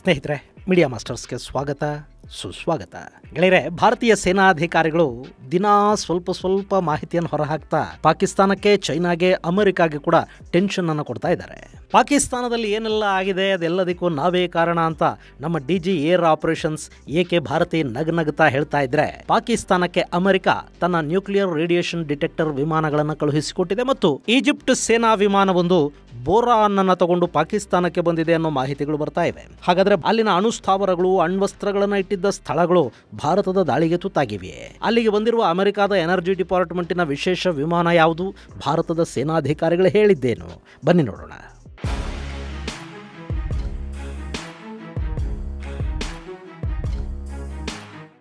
ಸ್ನೇಹಿತರೆ, ಮೀಡಿಯಾ ಮಾಸ್ಟರ್ಸ್ಗೆ ಸ್ವಾಗತ ಸುಸ್ವಾಗತ. ಗೆಳೆಯರೆ, ಭಾರತೀಯ ಸೇನಾಧಿಕಾರಿಗಳು ದಿನಾ ಸ್ವಲ್ಪ ಮಾಹಿತಿಯನ್ನು ಹೊರಹಾಕ್ತಾ ಪಾಕಿಸ್ತಾನಕ್ಕೆ, ಚೈನಾಗೆ, ಅಮೆರಿಕಾಗೆ ಕೂಡ ಟೆನ್ಷನ್ ಅನ್ನು ಕೊಡ್ತಾ ಇದ್ದಾರೆ. ಪಾಕಿಸ್ತಾನದಲ್ಲಿ ಏನೆಲ್ಲ ಆಗಿದೆ ಅದೆಲ್ಲದಕ್ಕೂ ನಾವೇ ಕಾರಣ ಅಂತ ನಮ್ಮ ಡಿಜಿ ಏರ್ ಆಪರೇಷನ್ಸ್ ಏಕೆ ಭಾರತಿ ನಗ್ನಗ್ತಾ ಹೇಳ್ತಾ ಇದ್ರೆ, ಪಾಕಿಸ್ತಾನಕ್ಕೆ ಅಮೆರಿಕ ತನ್ನ ನ್ಯೂಕ್ಲಿಯರ್ ರೇಡಿಯೇಷನ್ ಡಿಟೆಕ್ಟರ್ ವಿಮಾನಗಳನ್ನು ಕಳುಹಿಸಿಕೊಟ್ಟಿದೆ ಮತ್ತು ಈಜಿಪ್ಟ್ ಸೇನಾ ವಿಮಾನವೊಂದು ಬೋರಾನ್ ಅನ್ನು ತಗೊಂಡು ಪಾಕಿಸ್ತಾನಕ್ಕೆ ಬಂದಿದೆ ಅನ್ನೋ ಮಾಹಿತಿಗಳು ಬರ್ತಾ ಇವೆ. ಹಾಗಾದ್ರೆ ಅಲ್ಲಿನ ಅಣುಸ್ಥಾವರಗಳು, ಅಣ್ವಸ್ತ್ರಗಳನ್ನು ಇಟ್ಟಿದ್ದ ಸ್ಥಳಗಳು ಭಾರತದ ದಾಳಿಗೆ ತುತ್ತಾಗಿವೆ. ಅಲ್ಲಿಗೆ ಬಂದಿರುವ ಅಮೆರಿಕದ ಎನರ್ಜಿ ಡಿಪಾರ್ಟ್ಮೆಂಟಿನ ವಿಶೇಷ ವಿಮಾನ ಯಾವುದು? ಭಾರತದ ಸೇನಾಧಿಕಾರಿಗಳು ಹೇಳಿದ್ದೇನು? ಬನ್ನಿ ನೋಡೋಣ.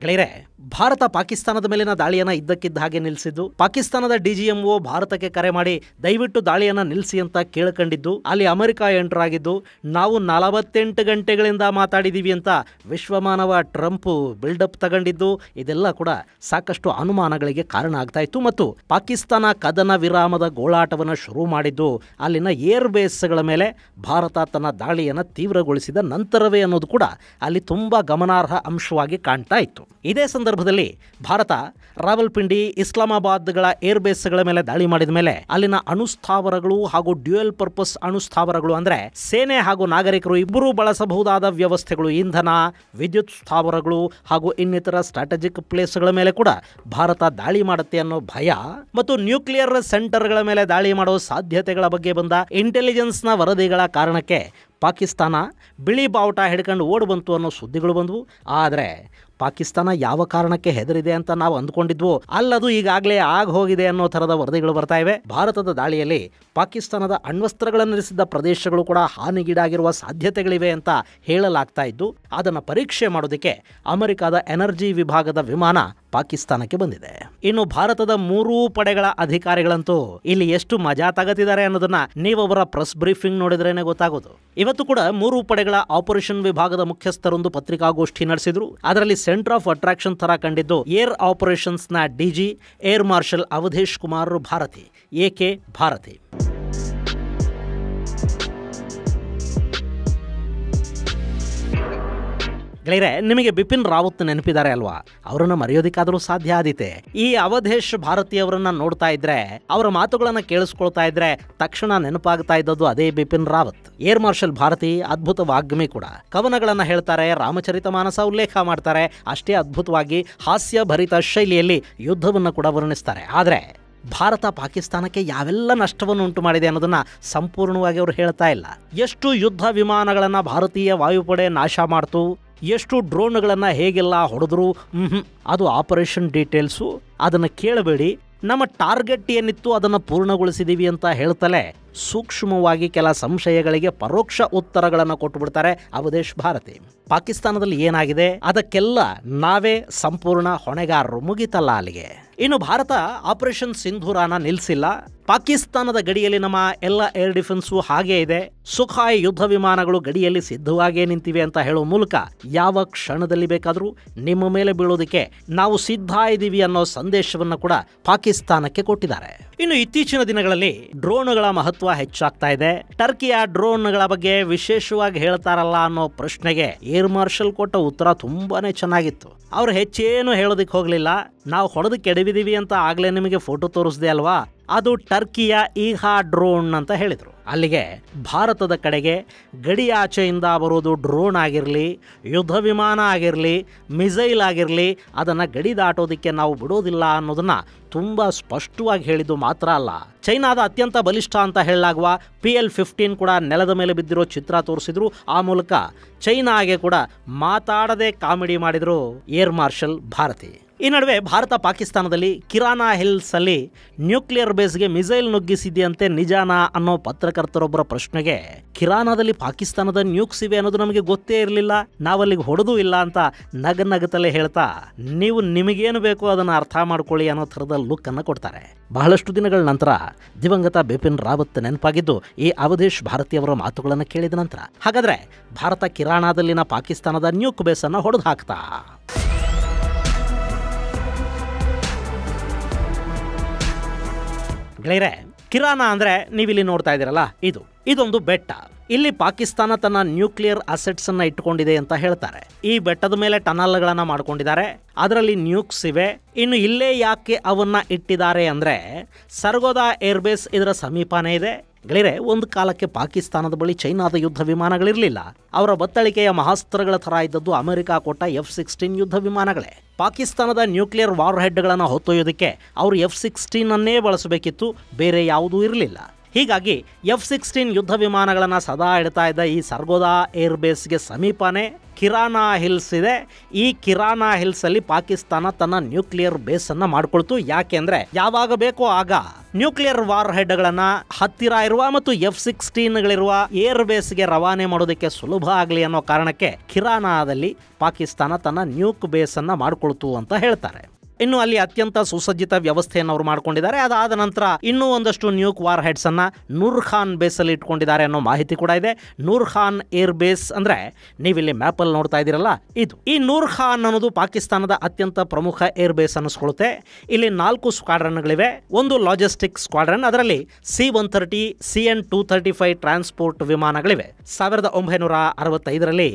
ಗೆಳೆಯರೆ, ಭಾರತ ಪಾಕಿಸ್ತಾನದ ಮೇಲಿನ ದಾಳಿಯನ್ನು ಇದ್ದಕ್ಕಿದ್ದ ಹಾಗೆ ನಿಲ್ಲಿಸಿದ್ದು, ಪಾಕಿಸ್ತಾನದ ಡಿಜಿಎಂಒ ಭಾರತಕ್ಕೆ ಕರೆ ಮಾಡಿ ದಯವಿಟ್ಟು ದಾಳಿಯನ್ನು ನಿಲ್ಲಿಸಿ ಅಂತ ಕೇಳ್ಕೊಂಡಿದ್ದು, ಅಲ್ಲಿ ಅಮೆರಿಕ ಎಂಟರ್ ಆಗಿದ್ದು, ನಾವು 48 ಗಂಟೆಗಳಿಂದ ಮಾತಾಡಿದೀವಿ ಅಂತ ವಿಶ್ವಮಾನವ ಟ್ರಂಪ್ ಬಿಲ್ಡಪ್ ತಗೊಂಡಿದ್ದು, ಇದೆಲ್ಲ ಕೂಡ ಸಾಕಷ್ಟು ಅನುಮಾನಗಳಿಗೆ ಕಾರಣ ಆಗ್ತಾ ಇತ್ತು. ಮತ್ತು ಪಾಕಿಸ್ತಾನ ಕದನ ವಿರಾಮದ ಗೋಳಾಟವನ್ನು ಶುರು ಮಾಡಿದ್ದು ಅಲ್ಲಿನ ಏರ್ ಬೇಸ್ಗಳ ಮೇಲೆ ಭಾರತ ತನ್ನ ದಾಳಿಯನ್ನು ತೀವ್ರಗೊಳಿಸಿದ ನಂತರವೇ ಅನ್ನೋದು ಕೂಡ ಅಲ್ಲಿ ತುಂಬಾ ಗಮನಾರ್ಹ ಅಂಶವಾಗಿ ಕಾಣ್ತಾ ಇತ್ತು. ಇದೇ ಸಂದರ್ಭದಲ್ಲಿ ಭಾರತ ರಾವಲ್ಪಿಂಡಿ, ಇಸ್ಲಾಮಾಬಾದ್ಗಳ ಏರ್ ಬೇಸ್ಗಳ ಮೇಲೆ ದಾಳಿ ಮಾಡಿದ ಮೇಲೆ ಅಲ್ಲಿನ ಅಣುಸ್ಥಾವರಗಳು ಹಾಗೂ ಡ್ಯೂಯಲ್ ಪರ್ಪಸ್ ಅಣುಸ್ಥಾವರಗಳು ಅಂದ್ರೆ ಸೇನೆ ಹಾಗೂ ನಾಗರಿಕರು ಇಬ್ಬರೂ ಬಳಸಬಹುದಾದ ವ್ಯವಸ್ಥೆಗಳು, ಇಂಧನ, ವಿದ್ಯುತ್ ಸ್ಥಾವರಗಳು ಹಾಗೂ ಇನ್ನಿತರ ಸ್ಟ್ರಾಟಜಿಕ್ ಪ್ಲೇಸ್ಗಳ ಮೇಲೆ ಕೂಡ ಭಾರತ ದಾಳಿ ಮಾಡುತ್ತೆ ಅನ್ನೋ ಭಯ ಮತ್ತು ನ್ಯೂಕ್ಲಿಯರ್ ಸೆಂಟರ್ಗಳ ಮೇಲೆ ದಾಳಿ ಮಾಡೋ ಸಾಧ್ಯತೆಗಳ ಬಗ್ಗೆ ಬಂದ ಇಂಟೆಲಿಜೆನ್ಸ್ನ ವರದಿಗಳ ಕಾರಣಕ್ಕೆ ಪಾಕಿಸ್ತಾನ ಬಿಳಿ ಬಾವುಟ ಹಿಡ್ಕೊಂಡು ಓಡ್ ಬಂತು ಅನ್ನೋ ಸುದ್ದಿಗಳು ಬಂದವು. ಆದರೆ ಪಾಕಿಸ್ತಾನ ಯಾವ ಕಾರಣಕ್ಕೆ ಹೆದರಿದೆ ಅಂತ ನಾವು ಅಂದ್ಕೊಂಡಿದ್ವು, ಅಲ್ಲದು ಈಗಾಗಲೇ ಹೋಗಿದೆ ಅನ್ನೋ ಥರದ ವರದಿಗಳು ಬರ್ತಾ ಇವೆ. ಭಾರತದ ದಾಳಿಯಲ್ಲಿ ಪಾಕಿಸ್ತಾನದ ಅಣ್ವಸ್ತ್ರಗಳನ್ನಿರಿಸಿದ್ದ ಪ್ರದೇಶಗಳು ಕೂಡ ಹಾನಿಗೀಡಾಗಿರುವ ಸಾಧ್ಯತೆಗಳಿವೆ ಅಂತ ಹೇಳಲಾಗ್ತಾ ಇದ್ದು, ಅದನ್ನು ಪರೀಕ್ಷೆ ಮಾಡೋದಕ್ಕೆ ಅಮೆರಿಕದ ಎನರ್ಜಿ ವಿಭಾಗದ ವಿಮಾನ ಪಾಕಿಸ್ತಾನಕ್ಕೆ ಬಂದಿದೆ. ಇನ್ನು ಭಾರತದ 3 ಪಡೆಗಳ ಅಧಿಕಾರಿಗಳಂತೂ ಇಲ್ಲಿ ಎಷ್ಟು ಮಜಾ ತಗತಿದ್ದಾರೆ ಅನ್ನೋದನ್ನ ನೀವೊಬ್ಬರ ಪ್ರೆಸ್ ಬ್ರೀಫಿಂಗ್ ನೋಡಿದ್ರೇನೆ ಗೊತ್ತಾಗೋದು. ಇವತ್ತು ಕೂಡ 3 ಪಡೆಗಳ ಆಪರೇಷನ್ ವಿಭಾಗದ ಮುಖ್ಯಸ್ಥರೊಂದು ಪತ್ರಿಕಾಗೋಷ್ಠಿ ನಡೆಸಿದ್ರು. ಅದರಲ್ಲಿ ಸೆಂಟರ್ ಆಫ್ ಅಟ್ರಾಕ್ಷನ್ ತರ ಕಂಡಿದ್ದು ಏರ್ ಆಪರೇಷನ್ಸ್ ನ DG air marshal Avadhesh Kumar Bharti, A K Bharti. ಗೆಳೆಯರೆ, ನಿಮಗೆ ಬಿಪಿನ್ ರಾವತ್ ನೆನಪಿದ್ದಾರೆ ಅಲ್ವಾ? ಅವರನ್ನು ಮರೆಯೋದಿಕ್ಕಾದರೂ ಸಾಧ್ಯ ಆದೀತೆ. ಈ ಅವಧೇಶ್ ಭಾರತಿಯವರನ್ನ ನೋಡ್ತಾ ಇದ್ರೆ, ಅವರ ಮಾತುಗಳನ್ನ ಕೇಳಿಸ್ಕೊಳ್ತಾ ಇದ್ರೆ ತಕ್ಷಣ ನೆನಪಾಗ್ತಾ ಇದ್ದದ್ದು ಅದೇ ಬಿಪಿನ್ ರಾವತ್. ಏರ್ ಮಾರ್ಷಲ್ ಭಾರತಿ ಅದ್ಭುತ ವಾಗ್ಮಿ ಕೂಡ. ಕವನಗಳನ್ನ ಹೇಳ್ತಾರೆ, ರಾಮಚರಿತ ಮಾನಸ ಉಲ್ಲೇಖ ಮಾಡ್ತಾರೆ. ಅಷ್ಟೇ ಅದ್ಭುತವಾಗಿ ಹಾಸ್ಯ ಭರಿತ ಶೈಲಿಯಲ್ಲಿ ಯುದ್ಧವನ್ನು ಕೂಡ ವರ್ಣಿಸ್ತಾರೆ. ಆದರೆ ಭಾರತ ಪಾಕಿಸ್ತಾನಕ್ಕೆ ಯಾವೆಲ್ಲ ನಷ್ಟವನ್ನು ಉಂಟು ಮಾಡಿದೆ ಅನ್ನೋದನ್ನ ಸಂಪೂರ್ಣವಾಗಿ ಅವರು ಹೇಳ್ತಾ ಇಲ್ಲ. ಎಷ್ಟು ಯುದ್ಧ ವಿಮಾನಗಳನ್ನ ಭಾರತೀಯ ವಾಯುಪಡೆ ನಾಶ ಮಾಡ್ತು, ಎಷ್ಟು ಡ್ರೋನ್ಗಳನ್ನು ಹೇಗೆಲ್ಲ ಹೊಡೆದ್ರು, ಅದು ಆಪರೇಷನ್ ಡೀಟೇಲ್ಸು, ಅದನ್ನು ಕೇಳಬೇಡಿ. ನಮ್ಮ ಟಾರ್ಗೆಟ್ ಏನಿತ್ತು ಅದನ್ನು ಪೂರ್ಣಗೊಳಿಸಿದೀವಿ ಅಂತ ಹೇಳ್ತಲೇ ಸೂಕ್ಷ್ಮವಾಗಿ ಕೆಲ ಸಂಶಯಗಳಿಗೆ ಪರೋಕ್ಷ ಉತ್ತರಗಳನ್ನು ಕೊಟ್ಟು ಬಿಡ್ತಾರೆ ಅವಧೇಶ್ ಭಾರತಿ. ಪಾಕಿಸ್ತಾನದಲ್ಲಿ ಏನಾಗಿದೆ ಅದಕ್ಕೆಲ್ಲ ನಾವೇ ಸಂಪೂರ್ಣ ಹೊಣೆಗಾರರು. ಮುಗಿತಲ್ಲ ಅಲ್ಲಿಗೆ. ಇನ್ನು ಭಾರತ ಆಪರೇಷನ್ ಸಿಂಧೂರನ ನಿಲ್ಲಿಸಿಲ್ಲ. ಪಾಕಿಸ್ತಾನದ ಗಡಿಯಲ್ಲಿ ನಮ್ಮ ಎಲ್ಲ ಏರ್ ಡಿಫೆನ್ಸು ಹಾಗೇ ಇದೆ. ಸುಖಾಯ್ ಯುದ್ಧ ವಿಮಾನಗಳು ಗಡಿಯಲ್ಲಿ ಸಿದ್ಧವಾಗೇ ನಿಂತಿವೆ ಅಂತ ಹೇಳೋ ಮೂಲಕ ಯಾವ ಕ್ಷಣದಲ್ಲಿ ಬೇಕಾದರೂ ನಿಮ್ಮ ಮೇಲೆ ಬೀಳೋದಕ್ಕೆ ನಾವು ಸಿದ್ಧ ಇದ್ದೀವಿ ಅನ್ನೋ ಸಂದೇಶವನ್ನು ಕೂಡ ಪಾಕಿಸ್ತಾನಕ್ಕೆ ಕೊಟ್ಟಿದ್ದಾರೆ. ಇನ್ನು ಇತ್ತೀಚಿನ ದಿನಗಳಲ್ಲಿ ಡ್ರೋನ್ಗಳ ಮಹತ್ವ ಹೆಚ್ಚಾಗ್ತಾ ಇದೆ. ಟರ್ಕಿಯ ಡ್ರೋನ್ಗಳ ಬಗ್ಗೆ ವಿಶೇಷವಾಗಿ ಹೇಳ್ತಾರಲ್ಲ ಅನ್ನೋ ಪ್ರಶ್ನೆಗೆ ಏರ್ ಮಾರ್ಷಲ್ ಕೊಟ್ಟ ಉತ್ತರ ತುಂಬಾನೇ ಚೆನ್ನಾಗಿತ್ತು. ಅವ್ರು ಹೆಚ್ಚೇನು ಹೇಳೋದಕ್ಕೆ ಹೋಗ್ಲಿಲ್ಲ. ನಾವು ಹೊಡೆದಕ್ಕೆ ಎಡವಿದೀವಿ ಅಂತ ಆಗ್ಲೇ ನಿಮಗೆ ಫೋಟೋ ತೋರಿಸ್ದೆ ಅಲ್ವಾ, ಅದು ಟರ್ಕಿಯ ಈಹಾ ಡ್ರೋನ್ ಅಂತ ಹೇಳಿದರು. ಅಲ್ಲಿಗೆ ಭಾರತದ ಕಡೆಗೆ ಗಡಿಯಾಚೆಯಿಂದ ಬರೋದು ಡ್ರೋನ್ ಆಗಿರಲಿ, ಯುದ್ಧ ವಿಮಾನ ಆಗಿರಲಿ, ಮಿಸೈಲ್ ಆಗಿರಲಿ, ಅದನ್ನು ಗಡಿ ದಾಟೋದಕ್ಕೆ ನಾವು ಬಿಡೋದಿಲ್ಲ ಅನ್ನೋದನ್ನ ತುಂಬ ಸ್ಪಷ್ಟವಾಗಿ ಹೇಳಿದ್ದು ಮಾತ್ರ ಅಲ್ಲ, ಚೈನಾದ ಅತ್ಯಂತ ಬಲಿಷ್ಠ ಅಂತ ಹೇಳಲಾಗುವ PL-15 ಕೂಡ ನೆಲದ ಮೇಲೆ ಬಿದ್ದಿರೋ ಚಿತ್ರ ತೋರಿಸಿದ್ರು. ಆ ಮೂಲಕ ಚೈನಾಗೆ ಕೂಡ ಮಾತಾಡದೆ ಕಾಮಿಡಿ ಮಾಡಿದ್ರು ಏರ್ ಮಾರ್ಷಲ್ ಭಾರತಿ. ಈ ನಡುವೆ ಭಾರತ ಪಾಕಿಸ್ತಾನದಲ್ಲಿ ಕಿರಾನಾ ಹಿಲ್ಸ್ ಅಲ್ಲಿ ನ್ಯೂಕ್ಲಿಯರ್ ಬೇಸ್ಗೆ ಮಿಸೈಲ್ ನುಗ್ಗಿಸಿದೆಯಂತೆ, ನಿಜಾನಾ ಅನ್ನೋ ಪತ್ರಕರ್ತರೊಬ್ಬರ ಪ್ರಶ್ನೆಗೆ ಕಿರಾನಾದಲ್ಲಿ ಪಾಕಿಸ್ತಾನದ ನ್ಯೂಕ್ಸ್ ಇವೆ ಅನ್ನೋದು ನಮಗೆ ಗೊತ್ತೇ ಇರಲಿಲ್ಲ, ನಾವಲ್ಲಿಗೆ ಹೊಡೆದೂ ಇಲ್ಲ ಅಂತ ನಗನಗತಲೇ ಹೇಳ್ತಾ, ನೀವು ನಿಮಗೇನು ಬೇಕೋ ಅದನ್ನು ಅರ್ಥ ಮಾಡ್ಕೊಳ್ಳಿ ಅನ್ನೋ ಥರದ ಲುಕ್ ಅನ್ನು ಕೊಡ್ತಾರೆ. ಬಹಳಷ್ಟು ದಿನಗಳ ನಂತರ ದಿವಂಗತ ಬಿಪಿನ್ ರಾವತ್ ನೆನಪಾಗಿದ್ದು ಈ ಅವಧೇಶ್ ಭಾರತಿಯವರ ಮಾತುಗಳನ್ನು ಕೇಳಿದ ನಂತರ. ಹಾಗಾದ್ರೆ ಭಾರತ ಕಿರಾನಾದಲ್ಲಿನ ಪಾಕಿಸ್ತಾನದ ನ್ಯೂಕ್ ಬೇಸ್ ಅನ್ನು ಹೊಡೆದು ಹಾಕ್ತಾ? ಗೆಳೆಯರೆ, ಕಿರಾನ ಅಂದರೆ ನೀವಿಲ್ಲಿ ನೋಡ್ತಾ ಇದ್ದೀರಲ್ಲ, ಇದೊಂದು ಬೆಟ್ಟ. ಇಲ್ಲಿ ಪಾಕಿಸ್ತಾನ ತನ್ನ ನ್ಯೂಕ್ಲಿಯರ್ ಅಸೆಟ್ಸ್ ಅನ್ನ ಇಟ್ಟುಕೊಂಡಿದೆ ಅಂತ ಹೇಳ್ತಾರೆ. ಈ ಬೆಟ್ಟದ ಮೇಲೆ ಟನಲ್ಗಳನ್ನ ಮಾಡ್ಕೊಂಡಿದ್ದಾರೆ, ಅದರಲ್ಲಿ ನ್ಯೂಕ್ಸ್ ಇವೆ. ಇನ್ನು ಇಲ್ಲೇ ಯಾಕೆ ಅವನ್ನ ಇಟ್ಟಿದ್ದಾರೆ ಅಂದ್ರೆ ಸರ್ಗೋದಾ ಏರ್ಬೇಸ್ ಇದರ ಸಮೀಪನೇ ಇದೆ. ಗೆಳೆಯರೆ, ಒಂದು ಕಾಲಕ್ಕೆ ಪಾಕಿಸ್ತಾನದ ಬಳಿ ಚೈನಾದ ಯುದ್ಧ ವಿಮಾನಗಳಿರಲಿಲ್ಲ. ಅವರ ಬತ್ತಳಿಕೆಯ ಮಹಾಸ್ತ್ರಗಳ ಥರ ಇದ್ದದ್ದು ಅಮೆರಿಕ ಕೊಟ್ಟ F-16 ಯುದ್ಧ ವಿಮಾನಗಳೇ. ಪಾಕಿಸ್ತಾನದ ನ್ಯೂಕ್ಲಿಯರ್ ವಾರ್ ಹೆಡ್ಗಳನ್ನು ಹೊತ್ತೊಯ್ಯೋದಕ್ಕೆ ಅವರು F-16 ಅನ್ನೇ ಬಳಸಬೇಕಿತ್ತು, ಬೇರೆ ಯಾವುದೂ ಇರಲಿಲ್ಲ. ಹೀಗಾಗಿ F-16 ಯುದ್ಧ ವಿಮಾನಗಳನ್ನು ಸದಾ ಇಡ್ತಾ ಇದ್ದ ಈ ಸರ್ಗೋದಾ ಏರ್ಬೇಸ್ಗೆ ಸಮೀಪನೇ ಕಿರಾನಾ ಹಿಲ್ಸ್ ಇದೆ. ಈ ಕಿರಾನಾ ಹಿಲ್ಸ್ ಅಲ್ಲಿ ಪಾಕಿಸ್ತಾನ ತನ್ನ ನ್ಯೂಕ್ಲಿಯರ್ ಬೇಸ್ ಅನ್ನ ಮಾಡ್ಕೊಳ್ತು. ಯಾಕೆಂದ್ರೆ ಯಾವಾಗ ಬೇಕೋ ಆಗ ನ್ಯೂಕ್ಲಿಯರ್ ವಾರ್ ಹೆಡ್ಗಳನ್ನ ಹತ್ತಿರ ಇರುವ ಮತ್ತು F-16ಗಳಿರುವ ಏರ್ ಬೇಸ್ಗೆ ರವಾನೆ ಮಾಡೋದಕ್ಕೆ ಸುಲಭ ಆಗಲಿ ಅನ್ನೋ ಕಾರಣಕ್ಕೆ ಕಿರಾನಾದಲ್ಲಿ ಪಾಕಿಸ್ತಾನ ತನ್ನ ನ್ಯೂಕ್ ಬೇಸ್ ಅನ್ನ ಮಾಡ್ಕೊಳ್ತು ಅಂತ ಹೇಳ್ತಾರೆ. ಇನ್ನು ಅಲ್ಲಿ ಅತ್ಯಂತ ಸುಸಜ್ಜಿತ ವ್ಯವಸ್ಥೆಯನ್ನು ಅವರು ಮಾಡ್ಕೊಂಡಿದ್ದಾರೆ. ಅದಾದ ನಂತರ ಇನ್ನೂ ಒಂದಷ್ಟು ನ್ಯೂಕ್ ವಾರ್ ಹೆಡ್ಸ್ ಅನ್ನ ನೂರ್ ಖಾನ್ ಬೇಸ್ ಅಲ್ಲಿ ಇಟ್ಕೊಂಡಿದ್ದಾರೆ ಅನ್ನೋ ಮಾಹಿತಿ ಕೂಡ ಇದೆ. ನೂರ್ ಖಾನ್ ಏರ್ ಬೇಸ್ ಅಂದ್ರೆ ನೀವಿಲ್ಲಿ ಮ್ಯಾಪ್ ಅಲ್ಲಿ ನೋಡ್ತಾ ಇದ್ದೀರಲ್ಲ, ಇದು ಈ ನೂರ್ ಖಾನ್ ಅನ್ನೋದು ಪಾಕಿಸ್ತಾನದ ಅತ್ಯಂತ ಪ್ರಮುಖ ಏರ್ ಬೇಸ್ ಅನ್ನಿಸ್ಕೊಳ್ಳುತ್ತೆ. ಇಲ್ಲಿ 4 ಸ್ಕ್ವಾಡ್ರನ್ಗಳಿವೆ. ಒಂದು ಲಾಜಿಸ್ಟಿಕ್ ಸ್ಕ್ವಾಡ್ರನ್, ಅದರಲ್ಲಿ C-130 CN-235 ಟ್ರಾನ್ಸ್ಪೋರ್ಟ್ ವಿಮಾನಗಳಿವೆ. 1965ರಲ್ಲಿ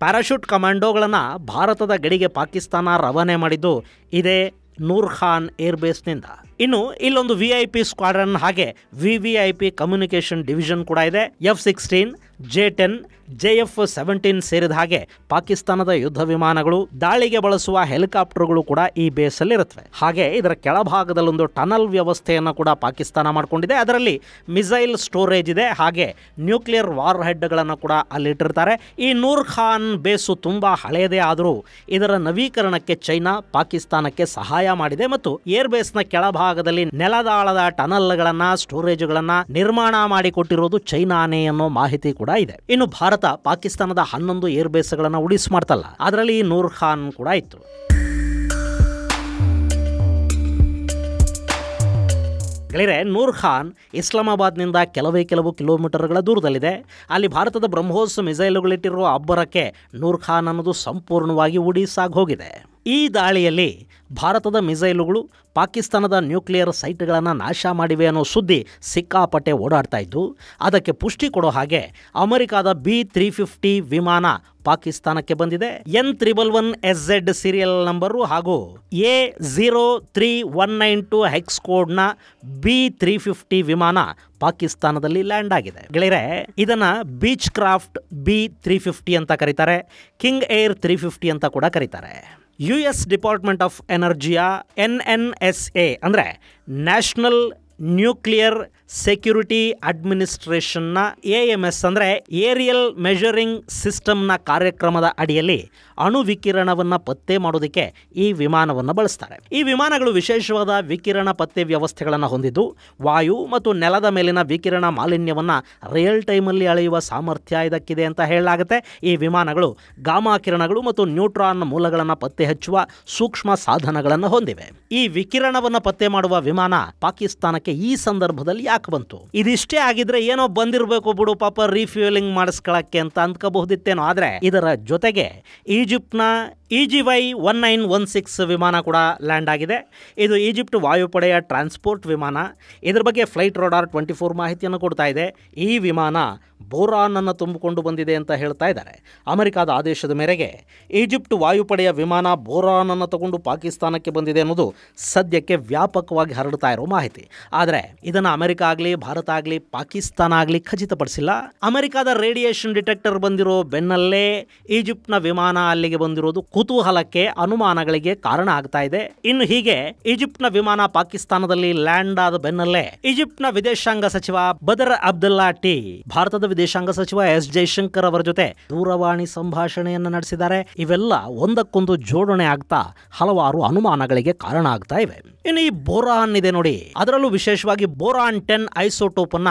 ಪ್ಯಾರಾಶೂಟ್ ಕಮಾಂಡೋಗಳನ್ನ ಭಾರತದ ಗಡಿಗೆ ಪಾಕಿಸ್ತಾನ ರವಾನೆ ಮಾಡಿದ್ದು ಇದೇ ನೂರ್ ಖಾನ್ ಏರ್ ಬೇಸ್ನಿಂದ. ಇನ್ನು ಇಲ್ಲೊಂದು VIP ಸ್ಕ್ವಾಡ್ರನ್ ಹಾಗೆ VVIP ಕಮ್ಯುನಿಕೇಷನ್ ಡಿವಿಷನ್ ಕೂಡ ಇದೆ. F-16, J-10, JF-17 ಸೇರಿದ ಹಾಗೆ ಪಾಕಿಸ್ತಾನದ ಯುದ್ಧ ವಿಮಾನಗಳು, ದಾಳಿಗೆ ಬಳಸುವ ಹೆಲಿಕಾಪ್ಟರ್ಗಳು ಕೂಡ ಈ ಬೇಸ್ ಅಲ್ಲಿ ಇರುತ್ತವೆ. ಹಾಗೆ ಇದರ ಕೆಳಭಾಗದಲ್ಲೊಂದು ಟನಲ್ ವ್ಯವಸ್ಥೆಯನ್ನು ಕೂಡ ಪಾಕಿಸ್ತಾನ ಮಾಡಿಕೊಂಡಿದೆ. ಅದರಲ್ಲಿ ಮಿಸೈಲ್ ಸ್ಟೋರೇಜ್ ಇದೆ, ಹಾಗೆ ನ್ಯೂಕ್ಲಿಯರ್ ವಾರ್ ಹೆಡ್ಗಳನ್ನು ಕೂಡ ಅಲ್ಲಿಟ್ಟಿರ್ತಾರೆ. ಈ ನೂರ್ ಖಾನ್ ಬೇಸು ತುಂಬಾ ಹಳೆಯದೇ ಆದರೂ ಇದರ ನವೀಕರಣಕ್ಕೆ ಚೈನಾ ಪಾಕಿಸ್ತಾನಕ್ಕೆ ಸಹಾಯ ಮಾಡಿದೆ ಮತ್ತು ಏರ್ ಬೇಸ್ನ ಕೆಳಭಾಗದಲ್ಲಿ ನೆಲದಾಳದ ಟನಲ್ಗಳನ್ನ, ಸ್ಟೋರೇಜ್ಗಳನ್ನ ನಿರ್ಮಾಣ ಮಾಡಿಕೊಟ್ಟಿರೋದು ಚೈನಾನೇ ಅನ್ನೋ ಮಾಹಿತಿ ಕೂಡ ಇದೆ. ಇನ್ನು ಭಾರತ ಪಾಕಿಸ್ತಾನದ 11 ಏರ್ ಬೇಸ್ಗಳನ್ನು ಉಳಿಸಿ ಮಾಡ್ತಲ್ಲ, ಅದರಲ್ಲಿ ನೂರ್ ಖಾನ್ ಕೂಡ ಇತ್ತು. ಗೆಳೆಯರೆ, ನೂರ್ ಖಾನ್ ಇಸ್ಲಾಮಾಬಾದ್ನಿಂದ ಕೆಲವು ಕಿಲೋಮೀಟರ್ಗಳ ದೂರದಲ್ಲಿದೆ. ಅಲ್ಲಿ ಭಾರತದ ಬ್ರಹ್ಮೋಸ್ ಮಿಸೈಲುಗಳಿಟ್ಟಿರುವ ಅಬ್ಬರಕ್ಕೆ ನೂರ್ ಖಾನ್ ಅನ್ನೋದು ಸಂಪೂರ್ಣವಾಗಿ ಉಡಿಸಾಗಿ ಹೋಗಿದೆ. ಈ ದಾಳಿಯಲ್ಲಿ ಭಾರತದ ಮಿಸೈಲುಗಳು ಪಾಕಿಸ್ತಾನದ ನ್ಯೂಕ್ಲಿಯರ್ ಸೈಟ್ಗಳನ್ನು ನಾಶ ಮಾಡಿವೆ ಅನ್ನೋ ಸುದ್ದಿ ಸಿಕ್ಕಾಪಟ್ಟೆ ಓಡಾಡ್ತಾ ಇದ್ದು, ಅದಕ್ಕೆ ಪುಷ್ಟಿ ಕೊಡೋ ಹಾಗೆ ಅಮೆರಿಕಾದ B-350 ವಿಮಾನ ಪಾಕಿಸ್ತಾನಕ್ಕೆ ಬಂದಿದೆ. N311SZ ಸೀರಿಯಲ್ ನಂಬರು ಹಾಗೂ A03192 ಹೆಕ್ಸ್ ಕೋಡ್ನ B-350 ವಿಮಾನ ಪಾಕಿಸ್ತಾನದಲ್ಲಿ ಲ್ಯಾಂಡ್ ಆಗಿದೆ. ಗೆಳೆಯರೆ, ಇದನ್ನ ಬೀಚ್ ಕ್ರಾಫ್ಟ್ B-350 ಅಂತ ಕರೀತಾರೆ, ಕಿಂಗ್ ಏರ್ 350 ಅಂತ ಕೂಡ ಕರೀತಾರೆ. US ಡಿಪಾರ್ಟ್ಮೆಂಟ್ ಆಫ್ ಎನರ್ಜಿಯ NNSA ಅಂದರೆ ನ್ಯಾಷನಲ್ ನ್ಯೂಕ್ಲಿಯರ್ ಸೆಕ್ಯೂರಿಟಿ ಅಡ್ಮಿನಿಸ್ಟ್ರೇಷನ್ನ AMS ಅಂದರೆ ಏರಿಯಲ್ ಮೆಜರಿಂಗ್ ಸಿಸ್ಟಮ್ನ ಕಾರ್ಯಕ್ರಮದ ಅಡಿಯಲ್ಲಿ ಅಣು ವಿಕಿರಣವನ್ನು ಪತ್ತೆ ಮಾಡೋದಕ್ಕೆ ಈ ವಿಮಾನವನ್ನು ಬಳಸ್ತಾರೆ. ಈ ವಿಮಾನಗಳು ವಿಶೇಷವಾದ ವಿಕಿರಣ ಪತ್ತೆ ವ್ಯವಸ್ಥೆಗಳನ್ನು ಹೊಂದಿದ್ದು, ವಾಯು ಮತ್ತು ನೆಲದ ಮೇಲಿನ ವಿಕಿರಣ ಮಾಲಿನ್ಯವನ್ನು ರಿಯಲ್ ಟೈಮಲ್ಲಿ ಅಳೆಯುವ ಸಾಮರ್ಥ್ಯ ಇದಕ್ಕಿದೆ ಅಂತ ಹೇಳಲಾಗುತ್ತೆ. ಈ ವಿಮಾನಗಳು ಗಾಮಾ ಕಿರಣಗಳು ಮತ್ತು ನ್ಯೂಟ್ರಾನ್ ಮೂಲಗಳನ್ನು ಪತ್ತೆ ಹಚ್ಚುವ ಸೂಕ್ಷ್ಮ ಸಾಧನಗಳನ್ನು ಹೊಂದಿವೆ. ಈ ವಿಕಿರಣವನ್ನು ಪತ್ತೆ ಮಾಡುವ ವಿಮಾನ ಪಾಕಿಸ್ತಾನಕ್ಕೆ ಈ ಸಂದರ್ಭದಲ್ಲಿ ಯಾಕೆ ಬಂತು? ಇದಿಷ್ಟೇ ಆಗಿದ್ರೆ ಏನೋ ಬಂದಿರಬೇಕು ಬಿಡು ಪಾಪ, ರೀಫ್ಯೂಲಿಂಗ್ ಮಾಡಿಸ್ಕೊಳ್ಳಕ್ಕೆ ಅಂತ ಅಂದ್ಕೋಬಹುದಿತ್ತೇನೋ. ಆದ್ರೆ ಇದರ ಜೊತೆಗೆ ಈಜಿಪ್ಟ್ನ EGY-1916 ವಿಮಾನ ಕೂಡ ಲ್ಯಾಂಡ್ ಆಗಿದೆ. ಇದು ಈಜಿಪ್ಟ್ ವಾಯುಪಡೆಯ ಟ್ರಾನ್ಸ್ಪೋರ್ಟ್ ವಿಮಾನ. ಇದರ ಬಗ್ಗೆ ಫ್ಲೈಟ್ ರಾಡಾರ್ 24 ಮಾಹಿತಿಯನ್ನು ಕೊಡ್ತಾ ಇದೆ. ಈ ವಿಮಾನ ಬೋರಾನ್ ಅನ್ನು ತುಂಬಿಕೊಂಡು ಬಂದಿದೆ ಅಂತ ಹೇಳ್ತಾ ಇದ್ದಾರೆ. ಅಮೆರಿಕದ ಆದೇಶದ ಮೇರೆಗೆ ಈಜಿಪ್ಟ್ ವಾಯುಪಡೆಯ ವಿಮಾನ ಬೋರಾನ್ ಅನ್ನು ತಗೊಂಡು ಪಾಕಿಸ್ತಾನಕ್ಕೆ ಬಂದಿದೆ ಅನ್ನೋದು ಸದ್ಯಕ್ಕೆ ವ್ಯಾಪಕವಾಗಿ ಹರಡ್ತಾ ಇರೋ ಮಾಹಿತಿ. ಆದರೆ ಇದನ್ನು ಅಮೆರಿಕ ಆಗಲಿ, ಭಾರತ ಆಗಲಿ, ಪಾಕಿಸ್ತಾನ ಆಗಲಿ ಖಚಿತಪಡಿಸಿಲ್ಲ. ಅಮೆರಿಕದ ರೇಡಿಯೇಷನ್ ಡಿಟೆಕ್ಟರ್ ಬಂದಿರೋ ಬೆನ್ನಲ್ಲೇ ಈಜಿಪ್ಟ್ನ ವಿಮಾನ ಅಲ್ಲಿಗೆ ಬಂದಿರೋದು ಕುತೂಹಲಕ್ಕೆ, ಅನುಮಾನಗಳಿಗೆ ಕಾರಣ ಆಗ್ತಾ ಇದೆ. ಇನ್ನು ಹೀಗೆ ಈಜಿಪ್ಟ್ನ ವಿಮಾನ ಪಾಕಿಸ್ತಾನದಲ್ಲಿ ಲ್ಯಾಂಡ್ ಆದ ಬೆನ್ನಲ್ಲೇ ಈಜಿಪ್ಟ್ನ ವಿದೇಶಾಂಗ ಸಚಿವ ಬದರ್ ಅಬ್ದುಲ್ಲಾ ಟಿ ಭಾರತದ ವಿದೇಶಾಂಗ ಸಚಿವ S ಜೈಶಂಕರ್ ಅವರ ಜೊತೆ ದೂರವಾಣಿ ಸಂಭಾಷಣೆಯನ್ನು ನಡೆಸಿದ್ದಾರೆ. ಇವೆಲ್ಲ ಒಂದಕ್ಕೊಂದು ಜೋಡಣೆ ಆಗ್ತಾ ಹಲವಾರು ಅನುಮಾನಗಳಿಗೆ ಕಾರಣ ಆಗ್ತಾ ಇವೆ. ಇನ್ನು ಈ ಬೋರಾನ್ ಇದೆ ನೋಡಿ, ಅದರಲ್ಲೂ ವಿಶೇಷವಾಗಿ ಬೋರಾನ್ 10 ಐಸೋಟೋಪ್ ಅನ್ನ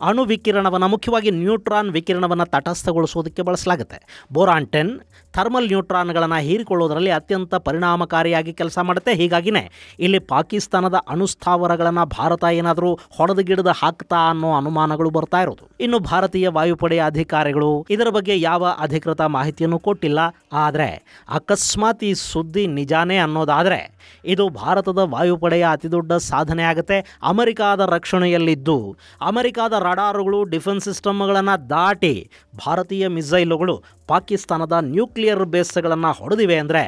ಅಣು ವಿಕಿರಣವನ್ನು, ಮುಖ್ಯವಾಗಿ ನ್ಯೂಟ್ರಾನ್ ವಿಕಿರಣವನ್ನು ತಟಸ್ಥಗೊಳಿಸೋದಕ್ಕೆ ಬಳಸಲಾಗುತ್ತೆ. ಬೋರಾನ್ 10 ಥರ್ಮಲ್ ನ್ಯೂಟ್ರಾನ್ಗಳನ್ನು ಹೀರಿಕೊಳ್ಳೋದರಲ್ಲಿ ಅತ್ಯಂತ ಪರಿಣಾಮಕಾರಿಯಾಗಿ ಕೆಲಸ ಮಾಡುತ್ತೆ. ಹೀಗಾಗಿನೇ ಇಲ್ಲಿ ಪಾಕಿಸ್ತಾನದ ಅಣುಸ್ಥಾವರಗಳನ್ನು ಭಾರತ ಏನಾದರೂ ಹೊಡೆದುಗಿಡದು ಹಾಕ್ತಾ ಅನ್ನೋ ಅನುಮಾನಗಳು ಬರ್ತಾ ಇರೋದು. ಇನ್ನು ಭಾರತೀಯ ವಾಯುಪಡೆಯ ಅಧಿಕಾರಿಗಳು ಇದರ ಬಗ್ಗೆ ಯಾವ ಅಧಿಕೃತ ಮಾಹಿತಿಯನ್ನು ಕೊಟ್ಟಿಲ್ಲ. ಆದರೆ ಅಕಸ್ಮಾತ್ ಈ ಸುದ್ದಿ ನಿಜಾನೇ ಅನ್ನೋದಾದರೆ ಇದು ಭಾರತದ ವಾಯುಪಡೆಯ ಅತಿದೊಡ್ಡ ಸಾಧನೆ ಆಗುತ್ತೆ. ಅಮೆರಿಕಾದ ರಕ್ಷಣೆಯಲ್ಲಿದ್ದು ಅಮೆರಿಕಾದ ರಡಾರುಗಳು ಡಿಫೆನ್ಸ್ ಸಿಸ್ಟಮ್ಗಳನ್ನು ದಾಟಿ ಭಾರತೀಯ ಮಿಸೈಲುಗಳು ಪಾಕಿಸ್ತಾನದ ನ್ಯೂಕ್ಲಿಯರ್ ಬೇಸ್ಗಳನ್ನು ಹೊಡೆದಿವೆ ಅಂದರೆ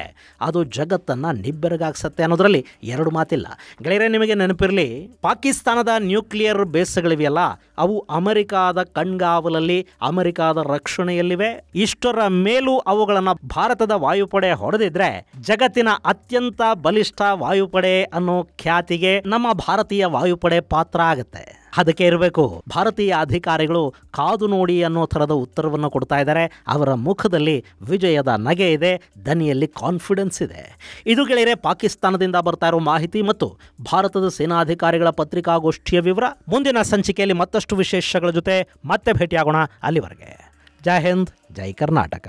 ಅದು ಜಗತ್ತನ್ನು ನಿಬ್ಬೆರಗಾಗಿಸುತ್ತೆ ಅನ್ನೋದರಲ್ಲಿ ಎರಡು ಮಾತಿಲ್ಲ. ಗೆಳೆಯರೆ, ನಿಮಗೆ ನೆನಪಿರಲಿ, ಪಾಕಿಸ್ತಾನದ ನ್ಯೂಕ್ಲಿಯರ್ ಬೇಸ್ಗಳಿವೆಯಲ್ಲ, ಅವು ಅಮೆರಿಕಾದ ಕಣ್ಗಾವಲಲ್ಲಿ ಅಮೆರಿಕಾದ ರಕ್ಷಣೆಯಲ್ಲಿವೆ. ಇಷ್ಟರ ಮೇಲೂ ಅವುಗಳನ್ನು ಭಾರತದ ವಾಯುಪಡೆ ಹೊಡೆದಿದ್ರೆ ಜಗತ್ತಿನ ಅತ್ಯಂತ ಬಲಿಷ್ಠ ವಾಯುಪಡೆ ಅನ್ನೋ ಖ್ಯಾತಿಗೆ ನಮ್ಮ ಭಾರತೀಯ ವಾಯುಪಡೆ ಪಾತ್ರ ಆಗುತ್ತೆ. ಅದಕ್ಕೆ ಇರಬೇಕು ಭಾರತೀಯ ಅಧಿಕಾರಿಗಳು ಕಾದು ನೋಡಿ ಅನ್ನೋ ಥರದ ಉತ್ತರವನ್ನು ಕೊಡ್ತಾ ಇದ್ದಾರೆ. ಅವರ ಮುಖದಲ್ಲಿ ವಿಜಯದ ನಗೆ ಇದೆ, ದನಿಯಲ್ಲಿ ಕಾನ್ಫಿಡೆನ್ಸ್ ಇದೆ. ಇದು ಗೆಳೆಯರೆ ಪಾಕಿಸ್ತಾನದಿಂದ ಬರ್ತಾ ಇರೋ ಮಾಹಿತಿ ಮತ್ತು ಭಾರತದ ಸೇನಾಧಿಕಾರಿಗಳ ಪತ್ರಿಕಾಗೋಷ್ಠಿಯ ವಿವರ. ಮುಂದಿನ ಸಂಚಿಕೆಯಲ್ಲಿ ಮತ್ತಷ್ಟು ವಿಶೇಷಗಳ ಜೊತೆ ಮತ್ತೆ ಭೇಟಿಯಾಗೋಣ. ಅಲ್ಲಿವರೆಗೆ ಜೈ ಹಿಂದ್, ಜೈ ಕರ್ನಾಟಕ.